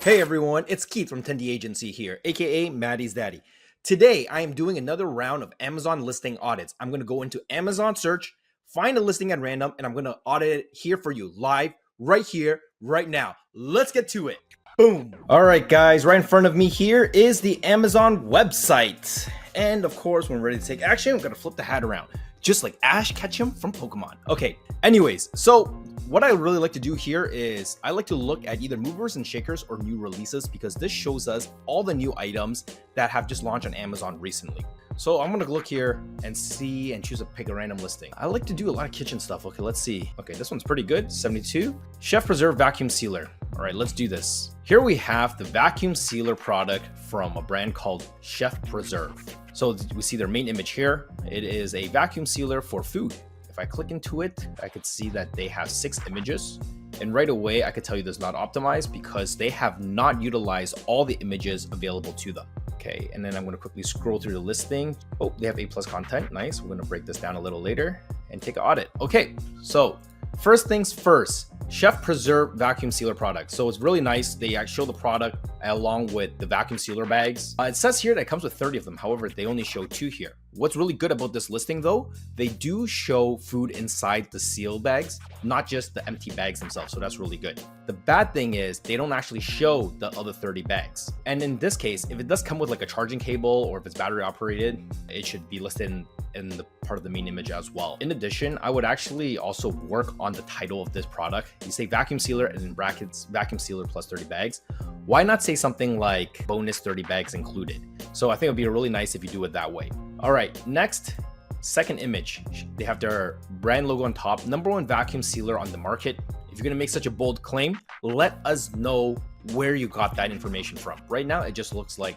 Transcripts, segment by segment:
Hey everyone, it's Keith from Tendi Agency here, aka Maddie's Daddy. Today I am doing another round of Amazon listing audits. I'm going to go into Amazon search, find a listing at random, and I'm going to audit it here for you live, right here, right now. Let's get to it. Boom. All right, guys, right in front of me here is the Amazon website. And of course, when we're ready to take action, I'm going to flip the hat around, just like Ash Ketchum from Pokemon. Okay, anyways, so what I really like to do here is I like to look at either movers and shakers or new releases because this shows us all the new items that have just launched on Amazon recently. So I'm gonna look here and see and pick a random listing. I like to do a lot of kitchen stuff. Okay, let's see. Okay, this one's pretty good, 72. Chef Preserve Vacuum Sealer. All right, let's do this. Here we have the vacuum sealer product from a brand called Chef Preserve. So we see their main image here. It is a vacuum sealer for food. If I click into it, I could see that they have 6 images. And right away, I could tell you this is not optimized because they have not utilized all the images available to them. Okay, and then I'm going to quickly scroll through the listing. Oh, they have A+ content. Nice. We're going to break this down a little later and take an audit. Okay, so first things first. Chef Preserve vacuum sealer product. So it's really nice. They show the product along with the vacuum sealer bags. It says here that it comes with 30 of them. However, they only show 2 here. What's really good about this listing though, they do show food inside the seal bags, not just the empty bags themselves. So that's really good. The bad thing is they don't actually show the other 30 bags. And in this case, if it does come with like a charging cable or if it's battery operated, it should be listed in the part of the main image as well. In addition, I would actually also work on the title of this product. You say vacuum sealer and in brackets, vacuum sealer plus 30 bags. Why not say something like bonus 30 bags included? So I think it'd be really nice if you do it that way. All right, next, second image. They have their brand logo on top, #1 vacuum sealer on the market. If you're gonna make such a bold claim, let us know where you got that information from. Right now, it just looks like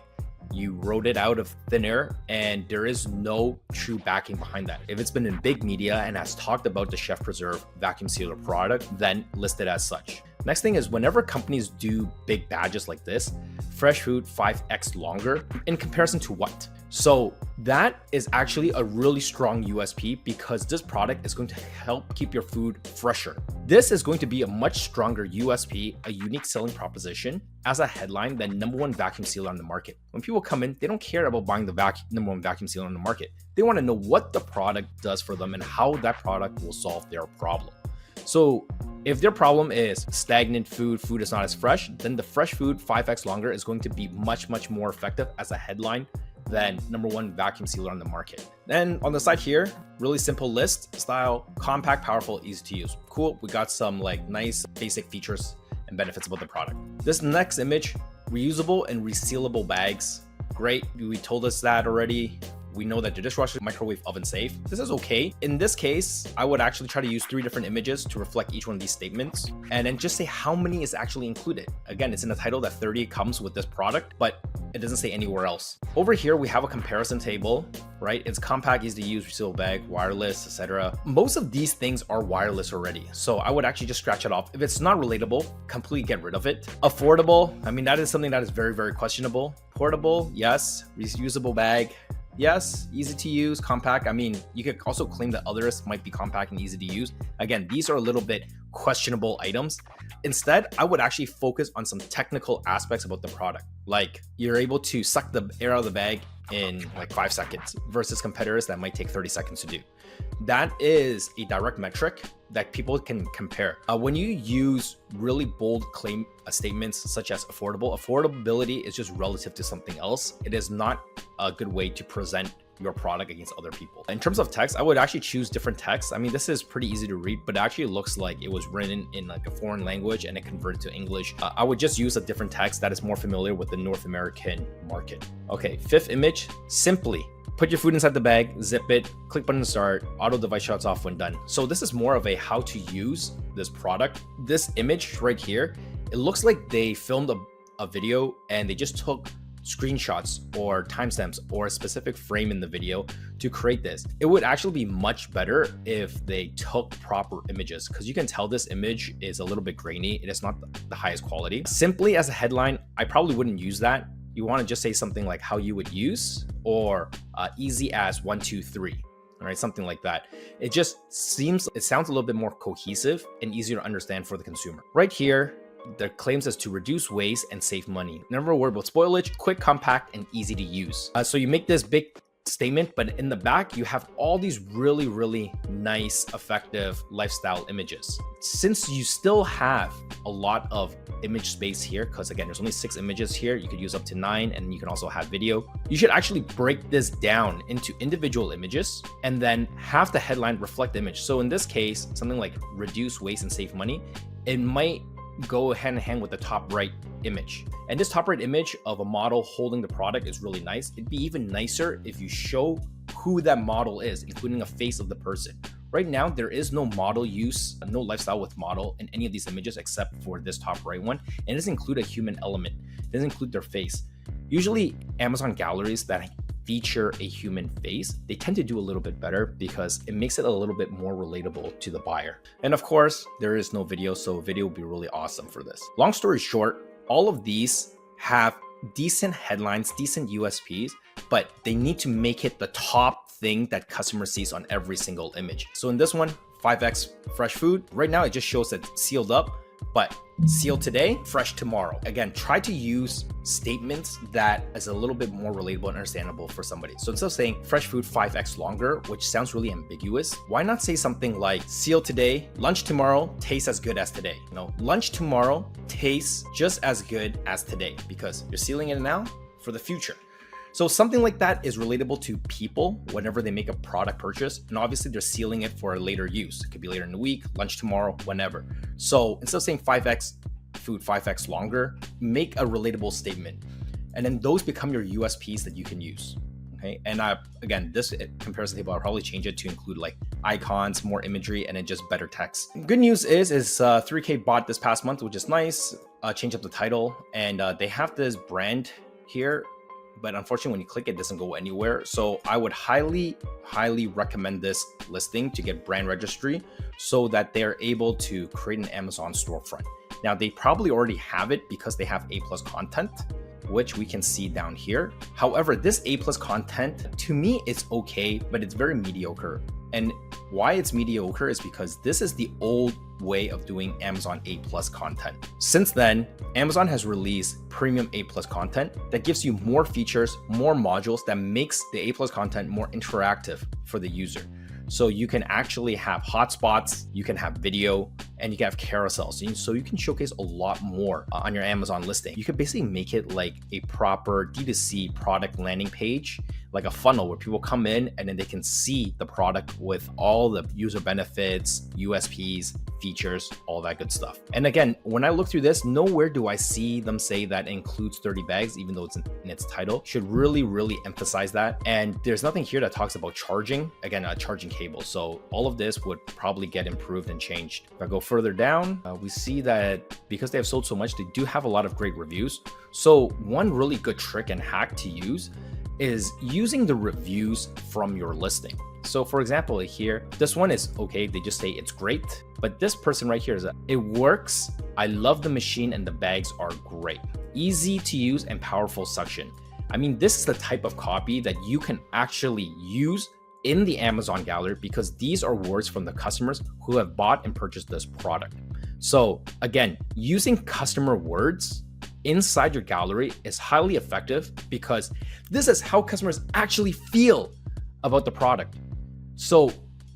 you wrote it out of thin air and there is no true backing behind that. If it's been in big media and has talked about the Chef Preserve vacuum sealer product, then list it as such. Next thing is whenever companies do big badges like this, fresh food 5x longer in comparison to what? So that is actually a really strong USP because this product is going to help keep your food fresher. This is going to be a much stronger USP, a unique selling proposition as a headline than #1 vacuum sealer on the market. When people come in, they don't care about buying the #1 vacuum sealer on the market. They want to know what the product does for them and how that product will solve their problem. So if their problem is stagnant food is not as fresh, then the fresh food 5x longer is going to be much more effective as a headline than #1 vacuum sealer on the market. Then on the side here, really simple list style, compact, powerful, easy to use. Cool, we got some like nice basic features and benefits about the product. This next image, reusable and resealable bags. Great, we told us that already. We know that the dishwasher is microwave oven safe. This is okay. In this case, I would actually try to use 3 different images to reflect each one of these statements and then just say how many is actually included. Again, it's in the title that 30 comes with this product, but it doesn't say anywhere else. Over here, we have a comparison table, right? It's compact, easy to use, resealable bag, wireless, etc. Most of these things are wireless already. So I would actually just scratch it off. If it's not relatable, completely get rid of it. Affordable, I mean, that is something that is very questionable. Portable, yes. Reusable bag, yes. Easy to use, compact. I mean, you could also claim that others might be compact and easy to use. Again, these are a little bit questionable items. Instead, I would actually focus on some technical aspects about the product. Like you're able to suck the air out of the bag in like 5 seconds versus competitors that might take 30 seconds to do. That is a direct metric that people can compare. When you use really bold claim statements such as affordability is just relative to something else. It is not a good way to present your product against other people. In terms of text, I would actually choose different text. I mean, this is pretty easy to read, but it actually looks like it was written in like a foreign language and it converted to English. I would just use a different text that is more familiar with the North American market. Okay, 5th image, simply put your food inside the bag, zip it, click button to start, auto device shuts off when done. So this is more of a how to use this product. This image right here, it looks like they filmed a video and they just took screenshots or timestamps or a specific frame in the video to create this. It would actually be much better if they took proper images because you can tell this image is a little bit grainy. It is not the highest quality. Simply as a headline, I probably wouldn't use that. You want to just say something like how you would use or easy as 1, 2, 3. All right, something like that. It sounds a little bit more cohesive and easier to understand for the consumer. Right here, their claims is to reduce waste and save money. Never worry about spoilage, quick, compact, and easy to use. So you make this big statement, but in the back, you have all these really, really nice, effective lifestyle images. Since you still have a lot of image space here, because again, there's only 6 images here, you could use up to 9, and you can also have video. You should actually break this down into individual images and then have the headline reflect the image. So in this case, something like reduce waste and save money, it might go hand in hand with the top right image. And this top right image of a model holding the product is really nice. It'd be even nicer if you show who that model is, including a face of the person. Right now, there is no model use, no lifestyle with model in any of these images except for this top right one. And it doesn't include a human element. It doesn't include their face. Usually Amazon galleries that feature a human face, they tend to do a little bit better because it makes it a little bit more relatable to the buyer. And of course, there is no video, so video would be really awesome for this. Long story short, all of these have decent headlines, decent USPs, but they need to make it the top thing that customer sees on every single image. So in this one, 5X fresh food, right now it just shows that it's sealed up, but sealed today, fresh tomorrow. Again, try to use statements that is a little bit more relatable and understandable for somebody. So instead of saying fresh food 5X longer, which sounds really ambiguous, why not say something like sealed today, lunch tomorrow, tastes as good as today. You know, lunch tomorrow tastes just as good as today because you're sealing it now for the future. So something like that is relatable to people whenever they make a product purchase. And obviously they're sealing it for a later use. It could be later in the week, lunch tomorrow, whenever. So instead of saying 5X food, 5X longer, make a relatable statement. And then those become your USPs that you can use. Okay. And again, this comparison table, I'll probably change it to include like icons, more imagery, and then just better text. Good news is 3K bought this past month, which is nice. Change up the title, and they have this brand here. But unfortunately, when you click it doesn't go anywhere. So I would highly recommend this listing to get brand registry so that they're able to create an Amazon storefront. Now, they probably already have it because they have A+ content, which we can see down here. However, this A+ content, to me, it's okay, but it's very mediocre. And why it's mediocre is because this is the old way of doing Amazon A+ content. Since then, Amazon has released premium A+ content that gives you more features, more modules that makes the A+ content more interactive for the user. So you can actually have hotspots, you can have video, and you can have carousels. So you can showcase a lot more on your Amazon listing. You could basically make it like a proper D2C product landing page, like a funnel where people come in and then they can see the product with all the user benefits, USPs, features, all that good stuff. And again, when I look through this, nowhere do I see them say that it includes 30 bags, even though it's in its title. Should really emphasize that. And there's nothing here that talks about charging, again, a charging cable. So all of this would probably get improved and changed. If I go further down, we see that because they have sold so much, they do have a lot of great reviews. So one really good trick and hack to use is using the reviews from your listing. So for example, here, this one is okay. They just say it's great, but this person right here is it works. I love the machine and the bags are great. Easy to use and powerful suction. I mean, this is the type of copy that you can actually use in the Amazon gallery because these are words from the customers who have bought and purchased this product. So again, using customer words inside your gallery is highly effective because this is how customers actually feel about the product. So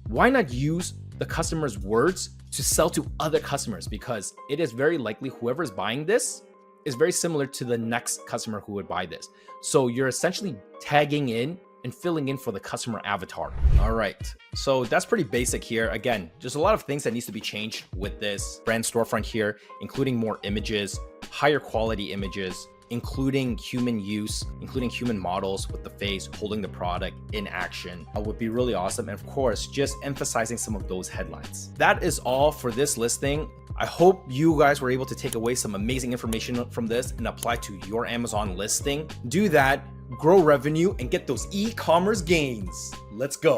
why not use the customer's words to sell to other customers? Because it is very likely whoever is buying this is very similar to the next customer who would buy this. So you're essentially tagging in and filling in for the customer avatar. All right, so that's pretty basic here. Again, just a lot of things that needs to be changed with this brand storefront here, including more images, higher quality images, including human use, including human models with the face holding the product in action would be really awesome. And of course, just emphasizing some of those headlines. That is all for this listing. I hope you guys were able to take away some amazing information from this and apply to your Amazon listing. Do that, grow revenue, and get those e-commerce gains. Let's go.